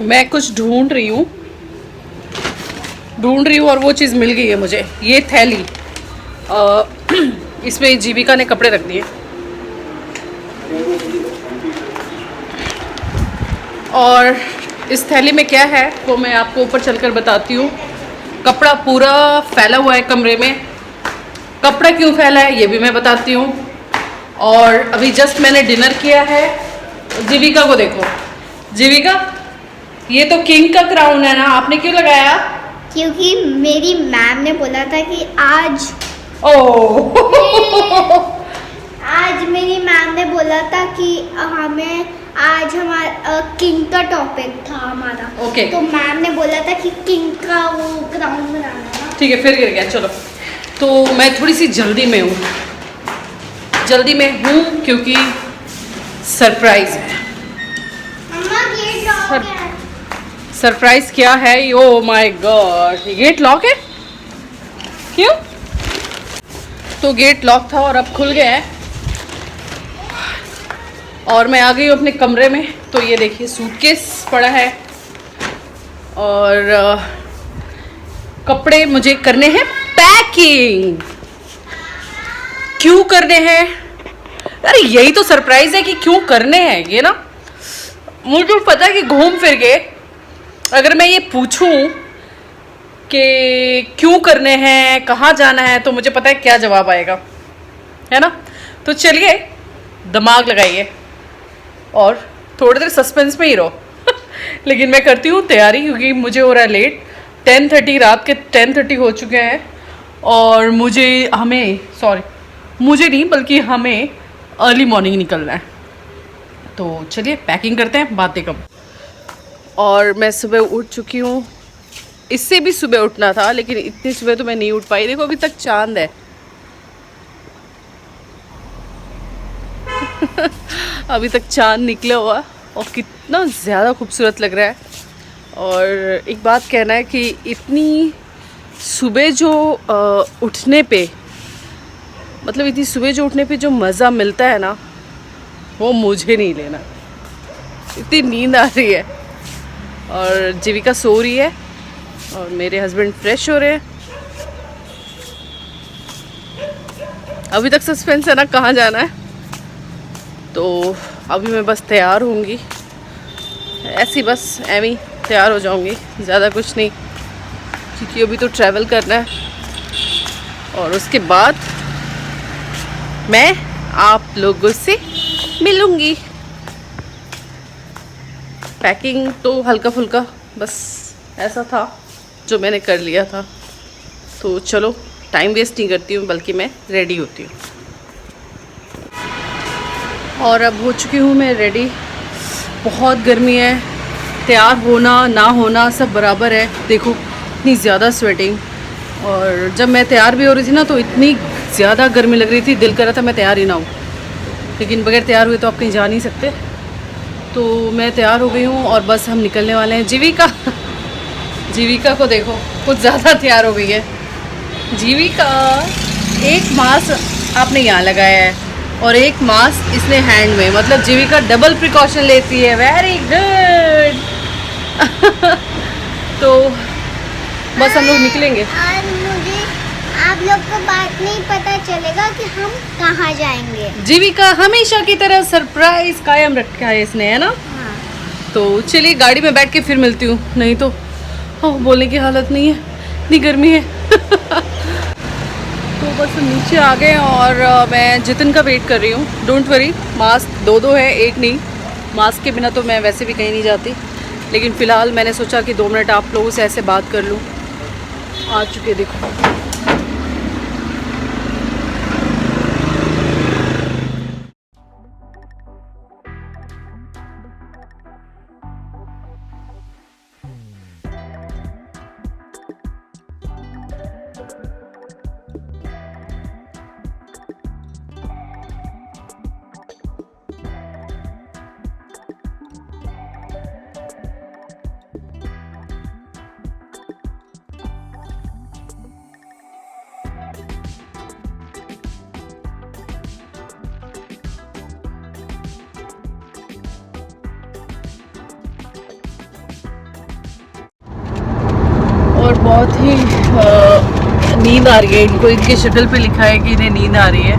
मैं कुछ ढूंढ रही हूँ और वो चीज़ मिल गई है मुझे। ये थैली, इसमें जीविका ने कपड़े रख दिए और इस थैली में क्या है वो मैं आपको ऊपर चलकर बताती हूँ। कपड़ा पूरा फैला हुआ है कमरे में। कपड़ा क्यों फैला है ये भी मैं बताती हूँ। और अभी जस्ट मैंने डिनर किया है। जीविका को देखो, जीविका ये तो किंग का क्राउन है ना, आपने क्यों लगाया? क्योंकि मेरी मैम ने बोला था कि आज आज मेरी मैम ने बोला था कि हमें आज हमारा किंग का टॉपिक था हमारा। ओके। तो मैम ने बोला था कि किंग का वो क्राउन बनाना था। ठीक है, फिर गिर गया। चलो, तो मैं थोड़ी सी जल्दी में हूँ क्योंकि सरप्राइज है। मम्मा ये लॉक है। सरप्राइज क्या है? Oh my God, gate lock है? क्यों? तो गेट लॉक था और अब खुल गया है और मैं आ गई हूँ अपने कमरे में। तो ये देखिए सूटकेस पड़ा है और कपड़े मुझे करने हैं पैकिंग। क्यों करने हैं? अरे यही तो सरप्राइज है कि क्यों करने हैं ये ना। मुझे पता है कि घूम फिर के अगर मैं ये पूछूं कि क्यों करने हैं, कहाँ जाना है, तो मुझे पता है क्या जवाब आएगा, है ना। तो चलिए दिमाग लगाइए और थोड़ी देर सस्पेंस में ही रहो। लेकिन मैं करती हूँ तैयारी क्योंकि मुझे हो रहा है लेट। 10:30 रात के 10:30 हो चुके हैं और मुझे नहीं बल्कि हमें अर्ली मॉर्निंग निकलना है। तो चलिए पैकिंग करते हैं, बातें कम। और मैं सुबह उठ चुकी हूँ। इससे भी सुबह उठना था लेकिन इतनी सुबह तो मैं नहीं उठ पाई। देखो अभी तक चांद है। अभी तक चांद निकला हुआ और कितना ज़्यादा खूबसूरत लग रहा है। और एक बात कहना है कि इतनी सुबह जो उठने पे जो मज़ा मिलता है ना वो मुझे नहीं लेना। इतनी नींद आ रही है और जीविका सो रही है और मेरे हस्बैंड फ्रेश हो रहे हैं। अभी तक सस्पेंस है ना कहाँ जाना है। तो अभी मैं बस तैयार होंगी, ऐसी बस एमी तैयार हो जाऊंगी, ज़्यादा कुछ नहीं, क्योंकि अभी तो ट्रैवल करना है और उसके बाद मैं आप लोगों से मिलूंगी। पैकिंग तो हल्का फुल्का बस ऐसा था जो मैंने कर लिया था। तो चलो टाइम वेस्ट नहीं करती हूँ बल्कि मैं रेडी होती हूँ। और अब हो चुकी हूँ मैं रेडी। बहुत गर्मी है, तैयार होना ना होना सब बराबर है। देखो इतनी ज़्यादा स्वेटिंग। और जब मैं तैयार भी हो रही थी ना तो इतनी ज़्यादा गर्मी लग रही थी, दिल कर रहा था मैं तैयार ही ना हूँ, लेकिन बगैर तैयार हुए तो आप कहीं जा नहीं सकते। तो मैं तैयार हो गई हूँ और बस हम निकलने वाले हैं। जीविका को देखो कुछ ज़्यादा तैयार हो गई है। जीविका, एक मास्क आपने यहाँ लगाया है और एक मास्क इसने हैंड में, मतलब जीविका डबल प्रिकॉशन लेती है। Very good. तो बस हम लोग निकलेंगे। और मुझे आप लोग को बात नहीं पता चलेगा कि हम कहाँ जाएंगे। जीविका हमेशा की तरह सरप्राइज कायम रखा है इसने, है ना। हाँ। तो चलिए गाड़ी में बैठ के फिर मिलती हूँ, नहीं तो बोलने की हालत नहीं है, इतनी गर्मी है। तो बस नीचे आ गए और मैं जितिन का वेट कर रही हूँ। डोंट वरी, मास्क दो है, एक नहीं। मास्क के बिना तो मैं वैसे भी कहीं नहीं जाती, लेकिन फ़िलहाल मैंने सोचा कि 2 मिनट आप लोगों से ऐसे बात कर लूँ। आ चुके देखो। और बहुत ही नींद आ रही है इनको। इनकी शक्ल पे लिखा है कि इन्हें नींद आ रही है।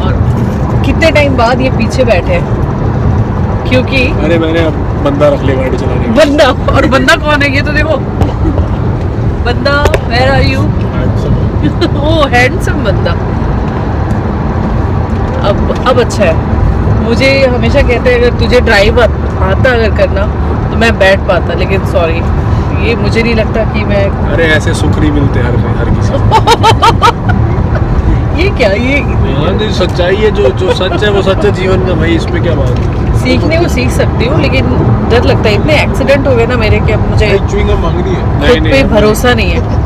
और कितने टाइम बाद ये पीछे बैठे हैं, क्योंकि अरे मैंने अब बंदा रख लिया गाड़ी चलाने का। बंदा, और बंदा कौन है ये तो देखो। बंदा, where are you? Oh handsome बंदा। अब अच्छा है। मुझे हमेशा कहते हैं अगर तुझे ड्राइव आता अगर करना तो मैं बैठ पाता, लेकिन सॉरी, ये मुझे नहीं लगता कि मैं। अरे ऐसे सुख नहीं मिलते हर किसी को। ये क्या, ये जो सच्चाई है, जो सच है वो सच है जीवन का भाई, इसमें क्या बात है। सीखने को सीख सकती हूँ, लेकिन डर लगता है। इतने एक्सीडेंट हो गए ना मेरे कि अब मुझे च्युइंगम मांग रही है, खुद पे भरोसा नहीं है।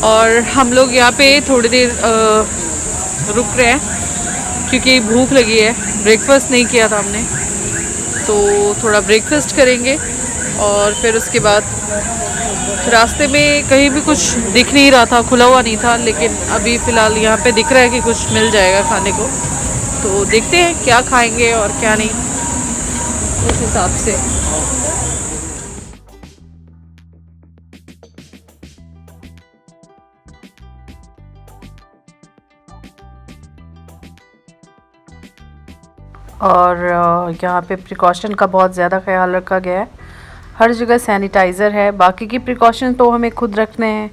और हम लोग यहाँ पे थोड़ी देर रुक रहे हैं क्योंकि भूख लगी है। ब्रेकफास्ट नहीं किया था हमने, तो थोड़ा ब्रेकफास्ट करेंगे और फिर उसके बाद रास्ते में कहीं भी कुछ दिख नहीं रहा था, खुला हुआ नहीं था, लेकिन अभी फ़िलहाल यहाँ पे दिख रहा है कि कुछ मिल जाएगा खाने को। तो देखते हैं क्या खाएंगे और क्या नहीं, उस हिसाब से। और यहाँ पे प्रिकॉशन का बहुत ज़्यादा ख्याल रखा गया है। हर जगह सैनिटाइज़र है। बाकी की प्रिकॉशन तो हमें खुद रखने हैं,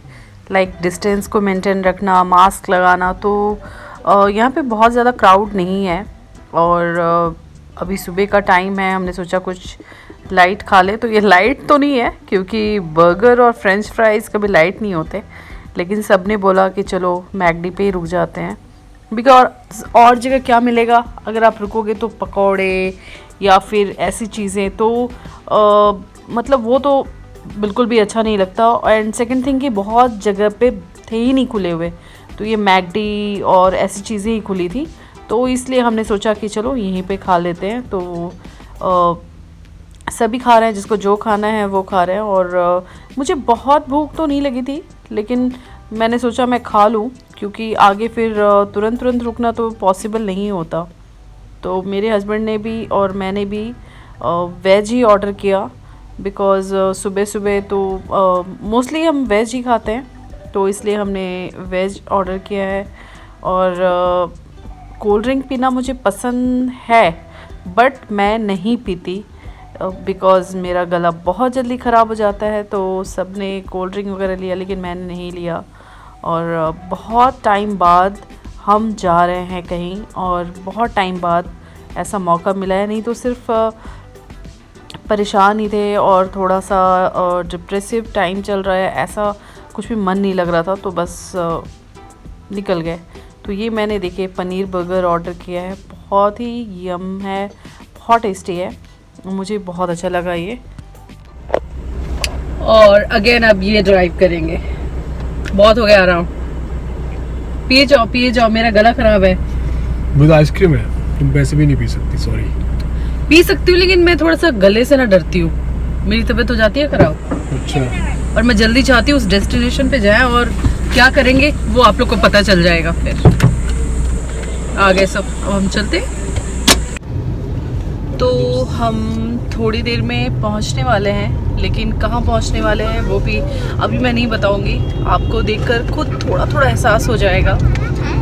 लाइक डिस्टेंस को मेंटेन रखना, मास्क लगाना। तो यहाँ पे बहुत ज़्यादा क्राउड नहीं है। और अभी सुबह का टाइम है, हमने सोचा कुछ लाइट खा ले। तो ये लाइट तो नहीं है, क्योंकि बर्गर और फ्रेंच फ्राइज़ कभी लाइट नहीं होते, लेकिन सब ने बोला कि चलो मैकडी पे ही रुक जाते हैं। बिकॉज और जगह क्या मिलेगा अगर आप रुकोगे, तो पकौड़े या फिर ऐसी चीज़ें, तो मतलब वो तो बिल्कुल भी अच्छा नहीं लगता। एंड सेकंड थिंग कि बहुत जगह पे थे ही नहीं खुले हुए, तो ये मैकडी और ऐसी चीज़ें ही खुली थी, तो इसलिए हमने सोचा कि चलो यहीं पे खा लेते हैं। तो सभी खा रहे हैं, जिसको जो खाना है वो खा रहे हैं। और मुझे बहुत भूख तो नहीं लगी थी, लेकिन मैंने सोचा मैं खा लूँ, क्योंकि आगे फिर तुरंत रुकना तो पॉसिबल नहीं होता। तो मेरे हस्बैंड ने भी और मैंने भी वेज ही ऑर्डर किया, बिकॉज़ सुबह तो मोस्टली हम वेज ही खाते हैं, तो इसलिए हमने वेज ऑर्डर किया है। और कोल्ड ड्रिंक पीना मुझे पसंद है, बट मैं नहीं पीती बिकॉज़ मेरा गला बहुत जल्दी ख़राब हो जाता है। तो सब ने कोल्ड ड्रिंक वगैरह लिया, लेकिन मैंने नहीं लिया। और बहुत टाइम बाद हम जा रहे हैं कहीं, और बहुत टाइम बाद ऐसा मौका मिला है। नहीं तो सिर्फ परेशान ही थे और थोड़ा सा डिप्रेसिव टाइम चल रहा है, ऐसा कुछ भी मन नहीं लग रहा था, तो बस निकल गए। तो ये मैंने देखिए पनीर बर्गर ऑर्डर किया है, बहुत ही यम है, बहुत टेस्टी है, मुझे बहुत अच्छा लगा ये। और अगेन अब ये ड्राइव करेंगे, बहुत हो गया आराम। पिए जाओ, मेरा गला खराब है। विद आइसक्रीम है, तुम पैसे भी नहीं पी सकती। सॉरी, पी सकती हूँ, लेकिन मैं थोड़ा सा गले से ना डरती हूँ, मेरी तबीयत हो जाती है खराब। अच्छा। और मैं जल्दी चाहती हूँ उस डेस्टिनेशन पे जाएं, और क्या करेंगे वो आप लोग को पता चल जाएगा। फिर आगे सब अब हम चलते। तो हम थोड़ी देर में पहुंचने वाले हैं, लेकिन कहाँ पहुंचने वाले हैं वो भी अभी मैं नहीं बताऊंगी, आपको देखकर खुद थोड़ा एहसास हो जाएगा।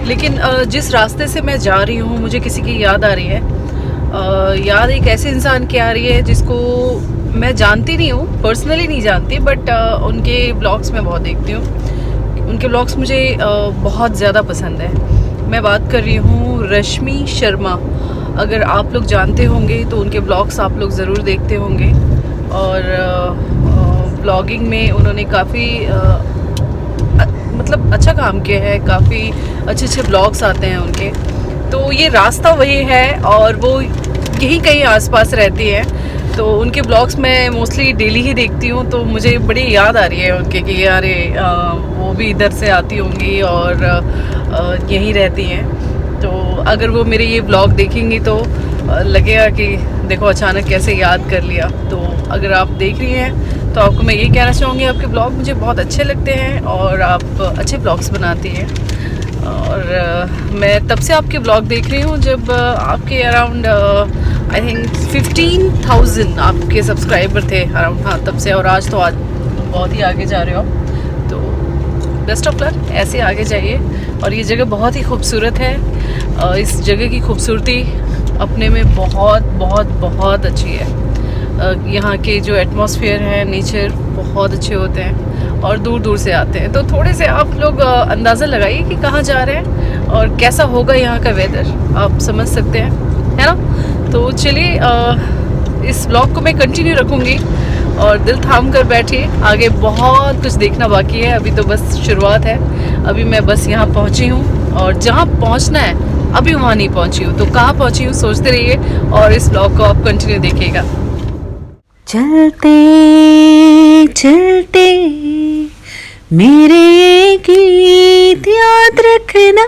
लेकिन जिस रास्ते से मैं जा रही हूँ, मुझे किसी की याद आ रही है। याद एक ऐसे इंसान की आ रही है जिसको मैं जानती नहीं हूँ, पर्सनली नहीं जानती, बट उनके ब्लॉग्स में बहुत देखती हूँ। उनके ब्लॉग्स मुझे बहुत ज़्यादा पसंद है। मैं बात कर रही हूँ रश्मि शर्मा। अगर आप लोग जानते होंगे तो उनके ब्लॉग्स आप लोग ज़रूर देखते होंगे। और ब्लॉगिंग में उन्होंने काफ़ी मतलब अच्छा काम किया है, काफ़ी अच्छे ब्लॉग्स आते हैं उनके। तो ये रास्ता वही है, और वो यहीं कहीं आसपास रहती है, तो उनके ब्लॉग्स मैं मोस्टली डेली ही देखती हूँ। तो मुझे बड़ी याद आ रही है उनके कि यार वो भी इधर से आती होंगी और यहीं रहती हैं। तो अगर वो मेरे ये ब्लॉग देखेंगी तो लगेगा कि देखो अचानक कैसे याद कर लिया। तो अगर आप देख रही हैं तो आपको मैं ये कहना चाहूँगी, आपके ब्लॉग मुझे बहुत अच्छे लगते हैं और आप अच्छे ब्लॉग्स बनाती हैं। और मैं तब से आपके ब्लॉग देख रही हूँ जब आपके अराउंड आई थिंक 15,000 आपके सब्सक्राइबर थे अराउंड, हाँ तब से। और आज तो आज बहुत ही आगे जा रहे हो, तो बेस्ट ऑफ लक, ऐसे आगे जाइए। और ये जगह बहुत ही खूबसूरत है। इस जगह की खूबसूरती अपने में बहुत बहुत बहुत अच्छी है। यहाँ के जो एटमॉस्फेयर है, नेचर बहुत अच्छे होते हैं और दूर दूर से आते हैं। तो थोड़े से आप लोग अंदाज़ा लगाइए कि कहाँ जा रहे हैं और कैसा होगा यहाँ का वेदर, आप समझ सकते हैं, है ना। तो चलिए इस ब्लॉग को मैं कंटिन्यू रखूँगी और दिल थाम कर बैठिए, आगे बहुत कुछ देखना बाकी है। अभी तो बस शुरुआत है, अभी मैं बस यहाँ पहुँची हूँ और जहाँ पहुँचना है अभी वहाँ नहीं पहुँची हूँ। तो कहाँ पहुँची हूँ सोचते रहिए और इस ब्लॉग को आप कंटिन्यू देखिएगा। चलते चलते मेरे गीत याद रखना।